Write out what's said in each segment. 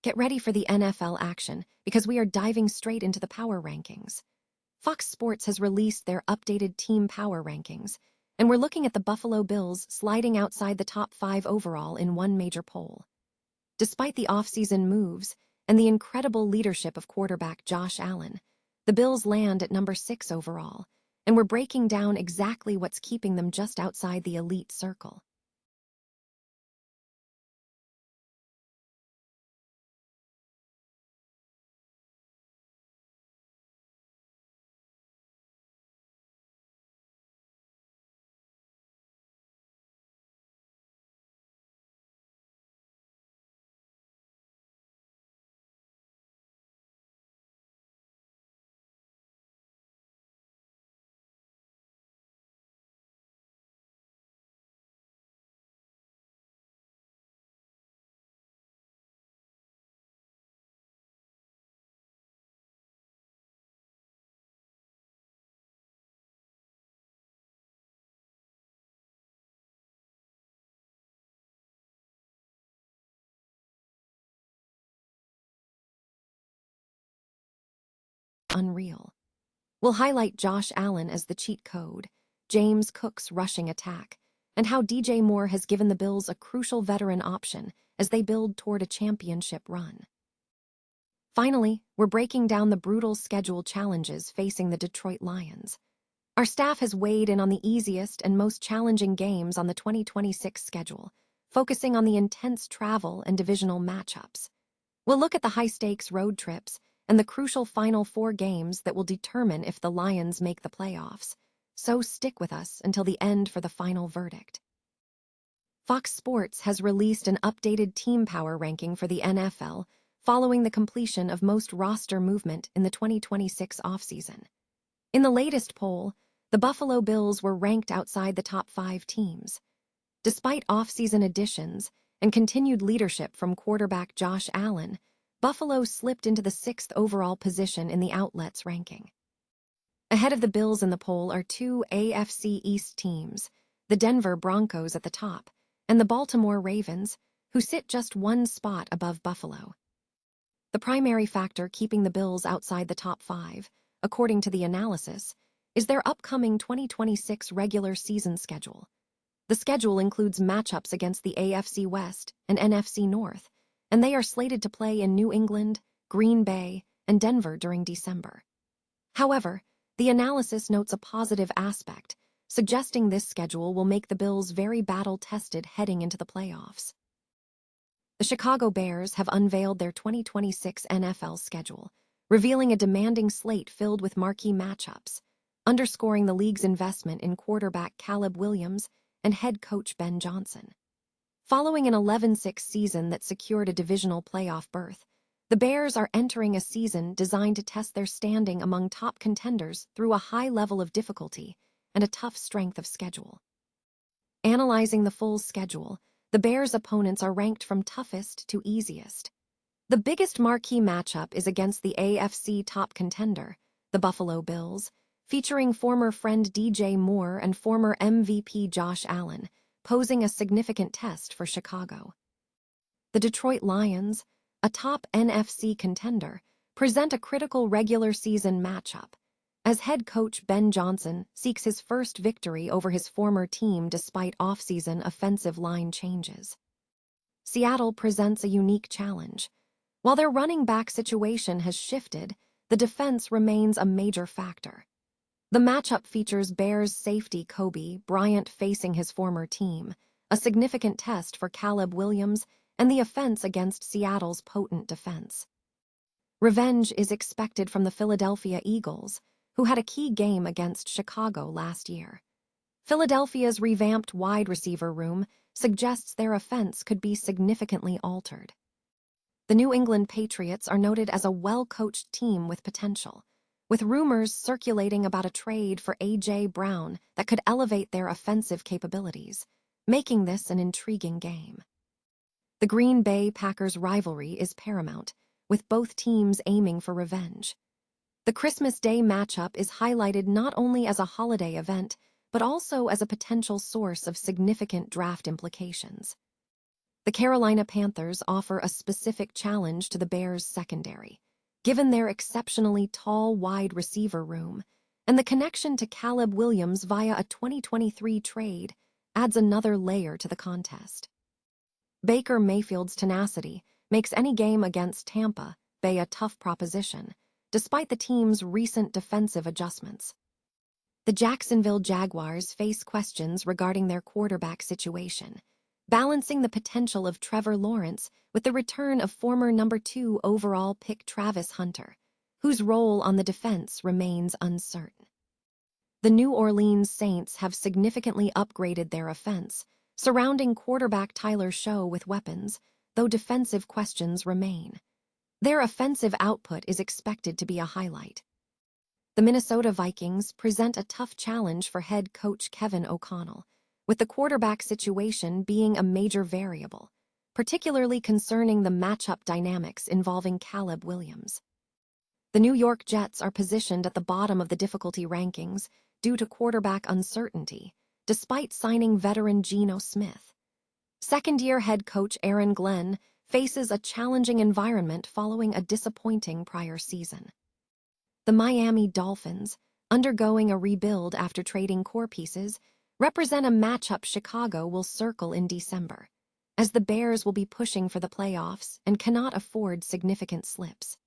Get ready for the NFL action because we are diving straight into the power rankings. Fox Sports has released their updated team power rankings, and we're looking at the Buffalo Bills sliding outside the top 5 overall in one major poll. Despite the offseason moves and the incredible leadership of quarterback Josh Allen, the Bills land at number 6 overall, and we're breaking down exactly what's keeping them just outside the elite circle. Unreal. We'll highlight Josh Allen as the cheat code, James Cook's rushing attack, and how DJ Moore has given the Bills a crucial veteran option as they build toward a championship run. Finally, we're breaking down the brutal schedule challenges facing the Detroit Lions. Our staff has weighed in on the easiest and most challenging games on the 2026 schedule, focusing on the intense travel and divisional matchups. We'll look at the high-stakes road trips and the crucial final 4 games that will determine if the Lions make the playoffs. So stick with us until the end for the final verdict. Fox Sports has released an updated team power ranking for the NFL following the completion of most roster movement in the 2026 offseason. In the latest poll, the Buffalo Bills were ranked outside the top 5 teams. Despite offseason additions and continued leadership from quarterback Josh Allen, Buffalo slipped into the 6th overall position in the outlet's ranking. Ahead of the Bills in the poll are 2 AFC East teams, the Denver Broncos at the top, and the Baltimore Ravens, who sit just one spot above Buffalo. The primary factor keeping the Bills outside the top 5, according to the analysis, is their upcoming 2026 regular season schedule. The schedule includes matchups against the AFC West and NFC North, and they are slated to play in New England, Green Bay, and Denver during December. However, the analysis notes a positive aspect, suggesting this schedule will make the Bills very battle-tested heading into the playoffs. The Chicago Bears have unveiled their 2026 NFL schedule, revealing a demanding slate filled with marquee matchups, underscoring the league's investment in quarterback Caleb Williams and head coach Ben Johnson. Following an 11-6 season that secured a divisional playoff berth, the Bears are entering a season designed to test their standing among top contenders through a high level of difficulty and a tough strength of schedule. Analyzing the full schedule, the Bears' opponents are ranked from toughest to easiest. The biggest marquee matchup is against the AFC top contender, the Buffalo Bills, featuring former friend DJ Moore and former MVP Josh Allen, posing a significant test for Chicago. The Detroit Lions, a top NFC contender, present a critical regular season matchup, as head coach Ben Johnson seeks his first victory over his former team despite offseason offensive line changes. Seattle presents a unique challenge. While their running back situation has shifted, the defense remains a major factor. The matchup features Bears safety Kobe Bryant facing his former team, a significant test for Caleb Williams and the offense against Seattle's potent defense. Revenge is expected from the Philadelphia Eagles, who had a key game against Chicago last year. Philadelphia's revamped wide receiver room suggests their offense could be significantly altered. The New England Patriots are noted as a well-coached team with potential, with rumors circulating about a trade for A.J. Brown that could elevate their offensive capabilities, making this an intriguing game. The Green Bay Packers rivalry is paramount, with both teams aiming for revenge. The Christmas Day matchup is highlighted not only as a holiday event, but also as a potential source of significant draft implications. The Carolina Panthers offer a specific challenge to the Bears' secondary, given their exceptionally tall wide receiver room, and the connection to Caleb Williams via a 2023 trade adds another layer to the contest. Baker Mayfield's tenacity makes any game against Tampa Bay a tough proposition, despite the team's recent defensive adjustments. The Jacksonville Jaguars face questions regarding their quarterback situation, balancing the potential of Trevor Lawrence with the return of former number 2 overall pick Travis Hunter, whose role on the defense remains uncertain. The New Orleans Saints have significantly upgraded their offense, surrounding quarterback Tyler Show with weapons, though defensive questions remain. Their offensive output is expected to be a highlight. The Minnesota Vikings present a tough challenge for head coach Kevin O'Connell, with the quarterback situation being a major variable, particularly concerning the matchup dynamics involving Caleb Williams. The New York Jets are positioned at the bottom of the difficulty rankings due to quarterback uncertainty, despite signing veteran Geno Smith. Second-year head coach Aaron Glenn faces a challenging environment following a disappointing prior season. The Miami Dolphins, undergoing a rebuild after trading core pieces, represent a matchup Chicago will circle in December, as the Bears will be pushing for the playoffs and cannot afford significant slips.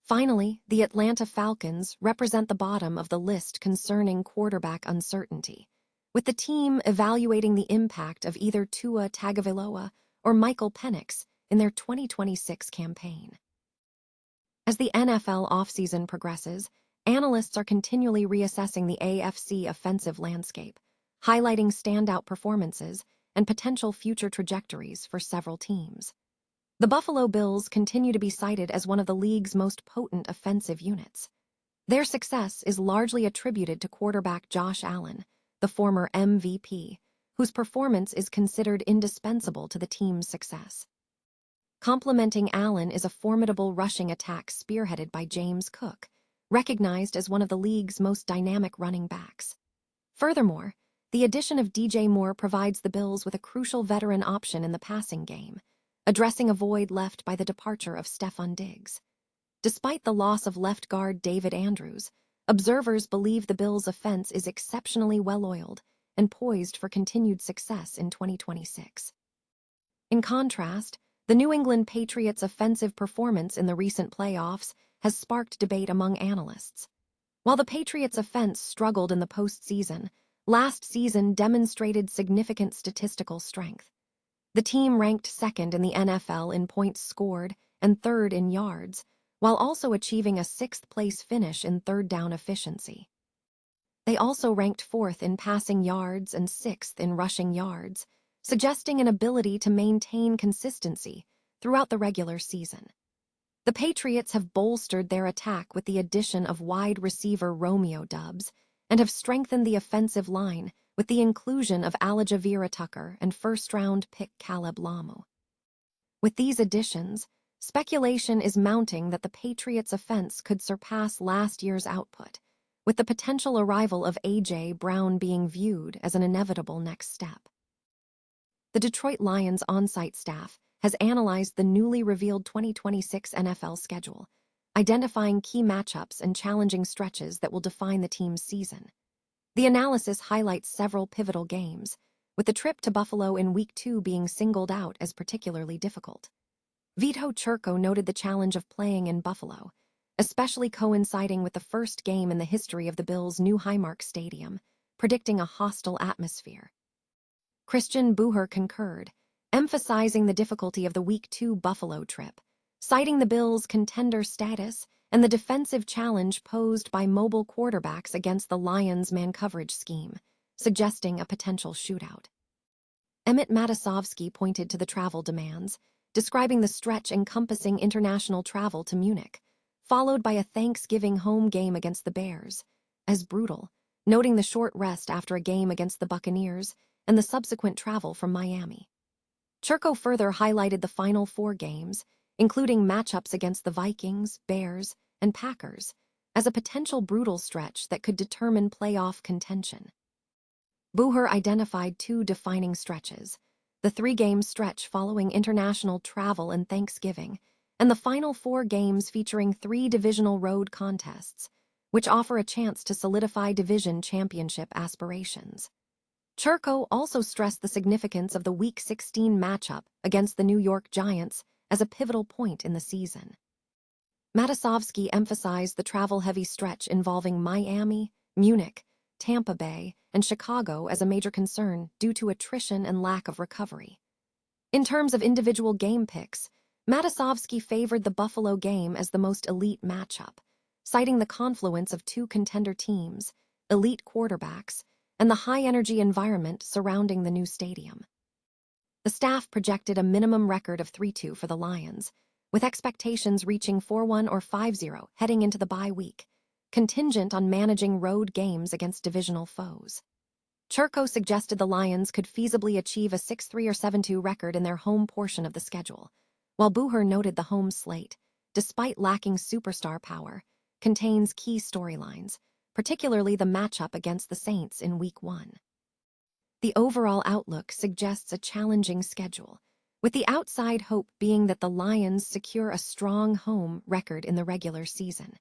Finally, the Atlanta Falcons represent the bottom of the list concerning quarterback uncertainty, with the team evaluating the impact of either Tua Tagovailoa or Michael Penix in their 2026 campaign. As the NFL offseason progresses, analysts are continually reassessing the AFC offensive landscape, highlighting standout performances and potential future trajectories for several teams. The Buffalo Bills continue to be cited as one of the league's most potent offensive units. Their success is largely attributed to quarterback Josh Allen, the former MVP, whose performance is considered indispensable to the team's success. Complementing Allen is a formidable rushing attack spearheaded by James Cook, recognized as one of the league's most dynamic running backs. Furthermore, the addition of DJ Moore provides the Bills with a crucial veteran option in the passing game, addressing a void left by the departure of Stefon Diggs. Despite the loss of left guard David Andrews, observers believe the Bills' offense is exceptionally well-oiled and poised for continued success in 2026. In contrast, the New England Patriots' offensive performance in the recent playoffs has sparked debate among analysts. While the Patriots' offense struggled in the postseason, last season demonstrated significant statistical strength. The team ranked second in the NFL in points scored and third in yards, while also achieving a sixth-place finish in third-down efficiency. They also ranked fourth in passing yards and sixth in rushing yards, suggesting an ability to maintain consistency throughout the regular season. The Patriots have bolstered their attack with the addition of wide receiver Romeo Doubs and have strengthened the offensive line with the inclusion of Elijah Vera Tucker and first-round pick Caleb Lamu. With these additions, speculation is mounting that the Patriots' offense could surpass last year's output, with the potential arrival of A.J. Brown being viewed as an inevitable next step. The Detroit Lions on-site staff has analyzed the newly revealed 2026 NFL schedule, identifying key matchups and challenging stretches that will define the team's season. The analysis highlights several pivotal games, with the trip to Buffalo in Week 2 being singled out as particularly difficult. Vito Churko noted the challenge of playing in Buffalo, especially coinciding with the first game in the history of the Bills' new Highmark Stadium, predicting a hostile atmosphere. Christian Buher concurred, emphasizing the difficulty of the Week 2 Buffalo trip, citing the Bills' contender status and the defensive challenge posed by mobile quarterbacks against the Lions' man-coverage scheme, suggesting a potential shootout. Emmett Matusovsky pointed to the travel demands, describing the stretch encompassing international travel to Munich, followed by a Thanksgiving home game against the Bears, as brutal, noting the short rest after a game against the Buccaneers and the subsequent travel from Miami. Churko further highlighted the final 4 games, including matchups against the Vikings, Bears, and Packers, as a potential brutal stretch that could determine playoff contention. Buher identified 2 defining stretches: the 3-game stretch following international travel and Thanksgiving, and the final 4 games featuring 3 divisional road contests, which offer a chance to solidify division championship aspirations. Churko also stressed the significance of the Week 16 matchup against the New York Giants as a pivotal point in the season. Matusovsky emphasized the travel-heavy stretch involving Miami, Munich, Tampa Bay, and Chicago as a major concern due to attrition and lack of recovery. In terms of individual game picks, Matusovsky favored the Buffalo game as the most elite matchup, citing the confluence of 2 contender teams, elite quarterbacks, and the high-energy environment surrounding the new stadium. The staff projected a minimum record of 3-2 for the Lions, with expectations reaching 4-1 or 5-0 heading into the bye week, contingent on managing road games against divisional foes. Churko suggested the Lions could feasibly achieve a 6-3 or 7-2 record in their home portion of the schedule, while Bucher noted the home slate, despite lacking superstar power, contains key storylines, particularly the matchup against the Saints in Week 1. The overall outlook suggests a challenging schedule, with the outside hope being that the Lions secure a strong home record in the regular season.